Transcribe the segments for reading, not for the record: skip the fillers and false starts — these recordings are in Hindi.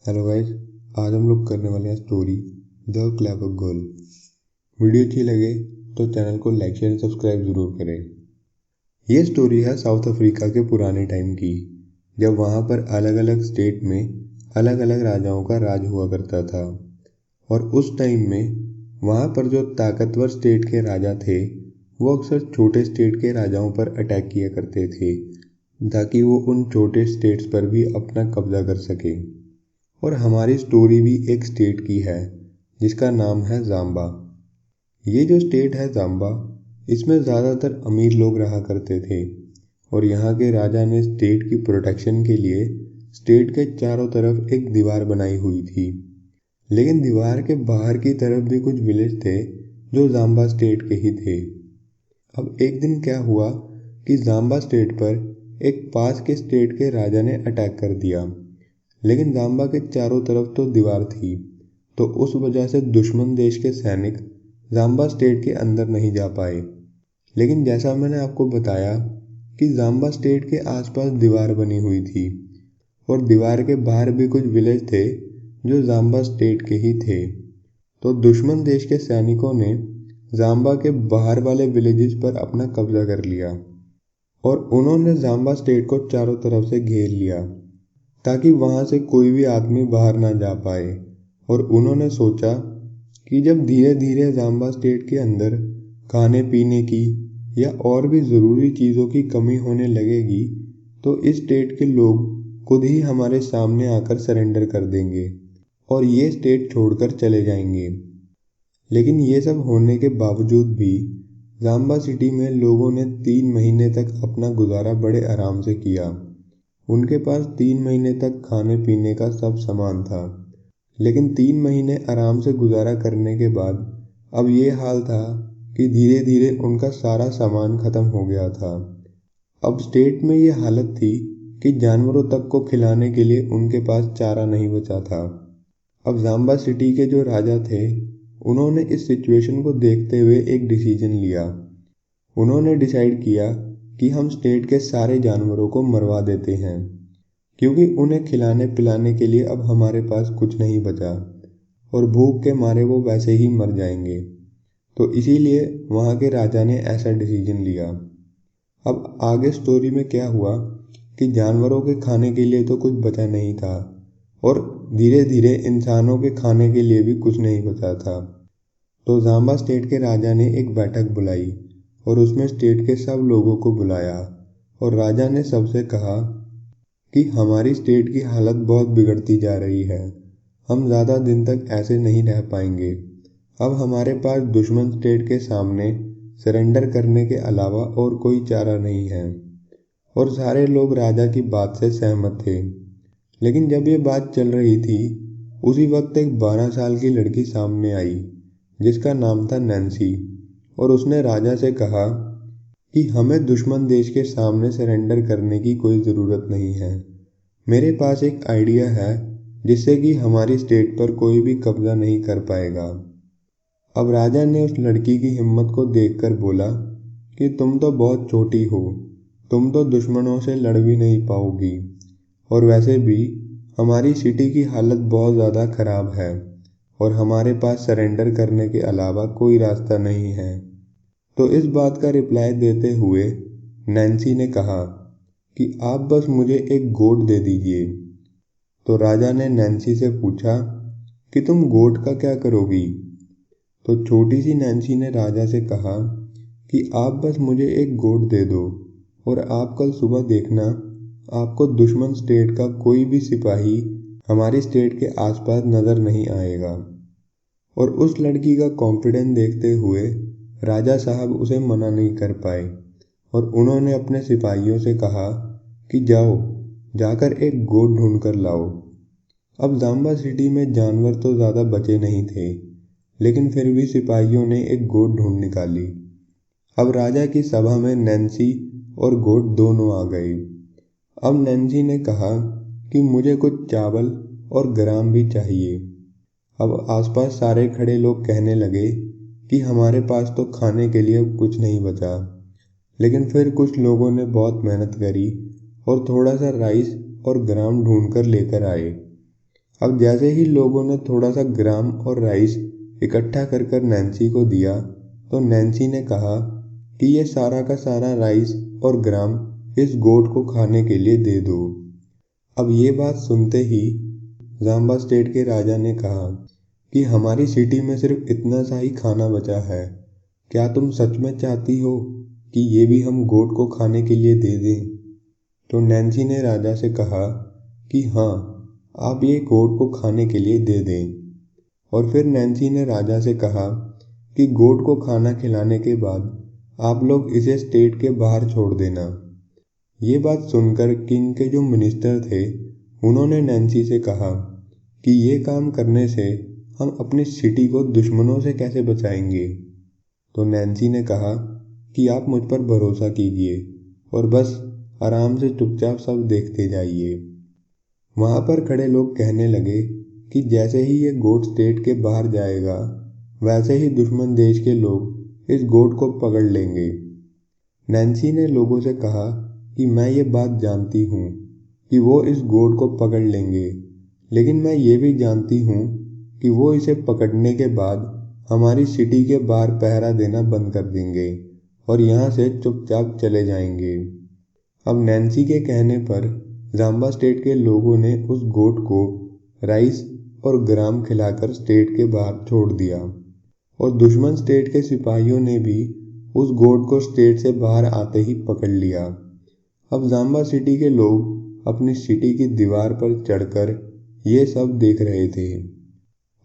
Hello guys. आज हम लोग करने वाले हैं story the clever girl. Video अच्छी लगे तो चैनल को लाइक शेयर सब्सक्राइब ज़रूर करें। ये स्टोरी है साउथ अफ्रीका के पुराने टाइम की, जब वहाँ पर अलग अलग स्टेट में अलग अलग राजाओं का राज हुआ करता था। और उस टाइम में वहाँ पर जो ताकतवर स्टेट के राजा थे वो अक्सर छोटे स्टेट के राजाओं पर अटैक किया करते थे, ताकि वो उन छोटे स्टेट्स पर भी अपना कब्जा कर सके। और हमारी स्टोरी भी एक स्टेट की है जिसका नाम है ज़ाम्बा। ये जो स्टेट है ज़ाम्बा, इसमें ज़्यादातर अमीर लोग रहा करते थे। और यहाँ के राजा ने स्टेट की प्रोटेक्शन के लिए स्टेट के चारों तरफ एक दीवार बनाई हुई थी। लेकिन दीवार के बाहर की तरफ भी कुछ विलेज थे जो ज़ाम्बा स्टेट के ही थे। अब एक दिन क्या हुआ कि ज़ाम्बा स्टेट पर एक पास के स्टेट के राजा ने अटैक कर दिया। लेकिन ज़ाम्बा के चारों तरफ तो दीवार थी, तो उस वजह से दुश्मन देश के सैनिक ज़ाम्बा स्टेट के अंदर नहीं जा पाए। लेकिन जैसा मैंने आपको बताया कि ज़ाम्बा स्टेट के आसपास दीवार बनी हुई थी और दीवार के बाहर भी कुछ विलेज थे जो ज़ाम्बा स्टेट के ही थे। तो दुश्मन देश के सैनिकों ने ज़ाम्बा के बाहर वाले विलेजेस पर अपना कब्जा कर लिया और उन्होंने ज़ाम्बा स्टेट को चारों तरफ से घेर लिया ताकि वहाँ से कोई भी आदमी बाहर ना जा पाए। और उन्होंने सोचा कि जब धीरे धीरे ज़ाम्बा स्टेट के अंदर खाने पीने की या और भी ज़रूरी चीज़ों की कमी होने लगेगी तो इस स्टेट के लोग खुद ही हमारे सामने आकर सरेंडर कर देंगे और ये स्टेट छोड़कर चले जाएंगे। लेकिन ये सब होने के बावजूद भी ज़ाम्बा सिटी में लोगों ने 3 महीने तक अपना गुजारा बड़े आराम से किया। उनके पास 3 महीने तक खाने पीने का सब सामान था। लेकिन 3 महीने आराम से गुजारा करने के बाद अब ये हाल था कि धीरे धीरे उनका सारा सामान ख़त्म हो गया था। अब स्टेट में ये हालत थी कि जानवरों तक को खिलाने के लिए उनके पास चारा नहीं बचा था। अब ज़ाम्बा सिटी के जो राजा थे उन्होंने इस सिचुएशन को देखते हुए एक डिसीजन लिया। उन्होंने डिसाइड किया कि हम स्टेट के सारे जानवरों को मरवा देते हैं, क्योंकि उन्हें खिलाने पिलाने के लिए अब हमारे पास कुछ नहीं बचा और भूख के मारे वो वैसे ही मर जाएंगे। तो इसीलिए वहाँ के राजा ने ऐसा डिसीजन लिया। अब आगे स्टोरी में क्या हुआ कि जानवरों के खाने के लिए तो कुछ बचा नहीं था और धीरे धीरे इंसानों के खाने के लिए भी कुछ नहीं बचा था। तो ज़ाम्बा स्टेट के राजा ने एक बैठक बुलाई और उसमें स्टेट के सब लोगों को बुलाया और राजा ने सबसे कहा कि हमारी स्टेट की हालत बहुत बिगड़ती जा रही है, हम ज़्यादा दिन तक ऐसे नहीं रह पाएंगे। अब हमारे पास दुश्मन स्टेट के सामने सरेंडर करने के अलावा और कोई चारा नहीं है। और सारे लोग राजा की बात से सहमत थे। लेकिन जब ये बात चल रही थी उसी वक्त एक 12 साल की लड़की सामने आई जिसका नाम था नैन्सी। और उसने राजा से कहा कि हमें दुश्मन देश के सामने सरेंडर करने की कोई ज़रूरत नहीं है। मेरे पास एक आइडिया है जिससे कि हमारी स्टेट पर कोई भी कब्जा नहीं कर पाएगा। अब राजा ने उस लड़की की हिम्मत को देखकर बोला कि तुम तो बहुत छोटी हो, तुम तो दुश्मनों से लड़ भी नहीं पाओगी और वैसे भी हमारी सिटी की हालत बहुत ज़्यादा ख़राब है और हमारे पास सरेंडर करने के अलावा कोई रास्ता नहीं है। तो इस बात का रिप्लाई देते हुए नैन्सी ने कहा कि आप बस मुझे एक गोट दे दीजिए। तो राजा ने नैन्सी से पूछा कि तुम गोट का क्या करोगी। तो छोटी सी नैन्सी ने राजा से कहा कि आप बस मुझे एक गोट दे दो और आप कल सुबह देखना आपको दुश्मन स्टेट का कोई भी सिपाही हमारी स्टेट के आसपास नज़र नहीं आएगा। और उस लड़की का कॉन्फिडेंस देखते हुए राजा साहब उसे मना नहीं कर पाए और उन्होंने अपने सिपाहियों से कहा कि जाओ जाकर एक गोट ढूंढ कर लाओ। अब ज़ाम्बा सिटी में जानवर तो ज़्यादा बचे नहीं थे, लेकिन फिर भी सिपाहियों ने एक गोट ढूंढ निकाली। अब राजा की सभा में नैन्सी और गोट दोनों आ गए। अब नैन्सी ने कहा कि मुझे कुछ चावल और ग्राम भी चाहिए। अब आसपास सारे खड़े लोग कहने लगे कि हमारे पास तो खाने के लिए कुछ नहीं बचा। लेकिन फिर कुछ लोगों ने बहुत मेहनत करी और थोड़ा सा राइस और ग्राम ढूंढ कर लेकर आए। अब जैसे ही लोगों ने थोड़ा सा ग्राम और राइस इकट्ठा कर कर नैन्सी को दिया तो नैन्सी ने कहा कि ये सारा का सारा राइस और ग्राम इस गोट को खाने के लिए दे दो। अब ये बात सुनते ही जाम्बा स्टेट के राजा ने कहा कि हमारी सिटी में सिर्फ इतना सा ही खाना बचा है, क्या तुम सच में चाहती हो कि ये भी हम गोट को खाने के लिए दे दें? तो नैन्सी ने राजा से कहा कि हाँ, आप ये गोट को खाने के लिए दे दें। और फिर नैन्सी ने राजा से कहा कि गोट को खाना खिलाने के बाद आप लोग इसे स्टेट के बाहर छोड़ देना। ये बात सुनकर किंग के जो मिनिस्टर थे उन्होंने नैन्सी से कहा कि ये काम करने से हम अपनी सिटी को दुश्मनों से कैसे बचाएंगे। तो नैन्सी ने कहा कि आप मुझ पर भरोसा कीजिए और बस आराम से चुपचाप सब देखते जाइए। वहाँ पर खड़े लोग कहने लगे कि जैसे ही ये गोट स्टेट के बाहर जाएगा वैसे ही दुश्मन देश के लोग इस गोट को पकड़ लेंगे। नैन्सी ने लोगों से कहा कि मैं ये बात जानती हूँ कि वो इस गोट को पकड़ लेंगे, लेकिन मैं ये भी जानती हूँ कि वो इसे पकड़ने के बाद हमारी सिटी के बाहर पहरा देना बंद कर देंगे और यहाँ से चुपचाप चले जाएंगे। अब नैन्सी के कहने पर जाम्बा स्टेट के लोगों ने उस गोट को राइस और ग्राम खिलाकर स्टेट के बाहर छोड़ दिया और दुश्मन स्टेट के सिपाहियों ने भी उस गोट को स्टेट से बाहर आते ही पकड़ लिया। अब जाम्बा सिटी के लोग अपनी सिटी की दीवार पर चढ़कर ये सब देख रहे थे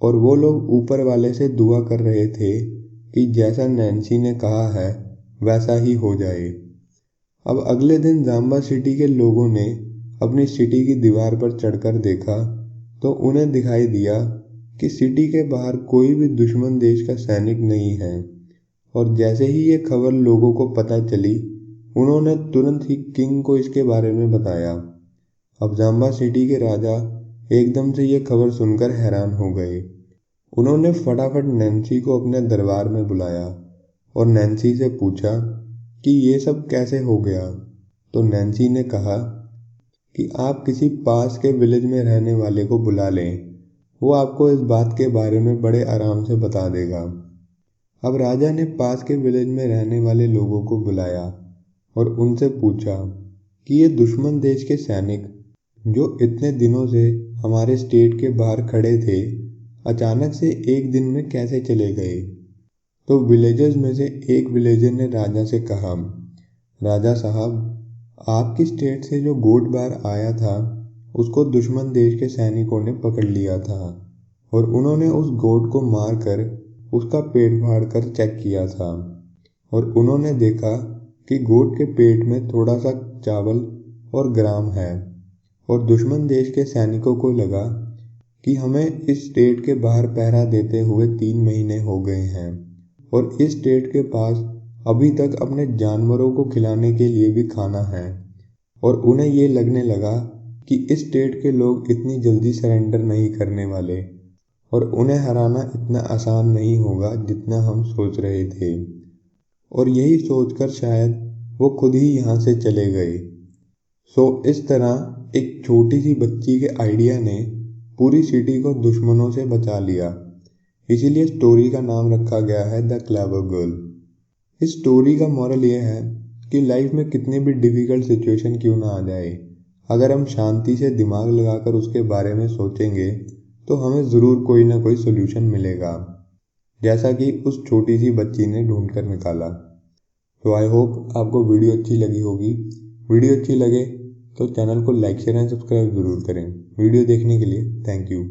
और वो लोग ऊपर वाले से दुआ कर रहे थे कि जैसा नैन्सी ने कहा है वैसा ही हो जाए। अब अगले दिन जाम्बा सिटी के लोगों ने अपनी सिटी की दीवार पर चढ़कर देखा तो उन्हें दिखाई दिया कि सिटी के बाहर कोई भी दुश्मन देश का सैनिक नहीं है। और जैसे ही ये खबर लोगों को पता चली उन्होंने तुरंत ही किंग को इसके बारे में बताया। अब जाम्बा सिटी के राजा एकदम से ये खबर सुनकर हैरान हो गए। उन्होंने फटाफट नैन्सी को अपने दरबार में बुलाया और नैन्सी से पूछा कि ये सब कैसे हो गया। तो नैन्सी ने कहा कि आप किसी पास के विलेज में रहने वाले को बुला लें, वो आपको इस बात के बारे में बड़े आराम से बता देगा। अब राजा ने पास के विलेज में रहने वाले लोगों को बुलाया और उनसे पूछा कि ये दुश्मन देश के सैनिक जो इतने दिनों से हमारे स्टेट के बाहर खड़े थे अचानक से एक दिन में कैसे चले गए। तो विलेजर्स में से एक विलेजर ने राजा से कहा, राजा साहब, आपकी स्टेट से जो गोट बार आया था उसको दुश्मन देश के सैनिकों ने पकड़ लिया था और उन्होंने उस गोट को मार कर उसका पेट फाड़ कर चेक किया था और उन्होंने देखा कि गोट के पेट में थोड़ा सा चावल और ग्राम है। और दुश्मन देश के सैनिकों को लगा कि हमें इस स्टेट के बाहर पहरा देते हुए 3 महीने हो गए हैं और इस स्टेट के पास अभी तक अपने जानवरों को खिलाने के लिए भी खाना है। और उन्हें ये लगने लगा कि इस स्टेट के लोग इतनी जल्दी सरेंडर नहीं करने वाले और उन्हें हराना इतना आसान नहीं होगा जितना हम सोच रहे थे। और यही सोचकर शायद वो खुद ही यहाँ से चले गए। इस तरह एक छोटी सी बच्ची के आइडिया ने पूरी सिटी को दुश्मनों से बचा लिया। इसीलिए स्टोरी का नाम रखा गया है द क्लेवर गर्ल। इस स्टोरी का मॉरल ये है कि लाइफ में कितनी भी डिफ़िकल्ट सिचुएशन क्यों ना आ जाए, अगर हम शांति से दिमाग लगाकर उसके बारे में सोचेंगे तो हमें ज़रूर कोई ना कोई सोल्यूशन मिलेगा, जैसा कि उस छोटी सी बच्ची ने ढूंढ कर निकाला। तो आई होप आपको वीडियो अच्छी लगी होगी। वीडियो अच्छी लगे तो चैनल को लाइक शेयर एंड सब्सक्राइब ज़रूर करें। वीडियो देखने के लिए थैंक यू।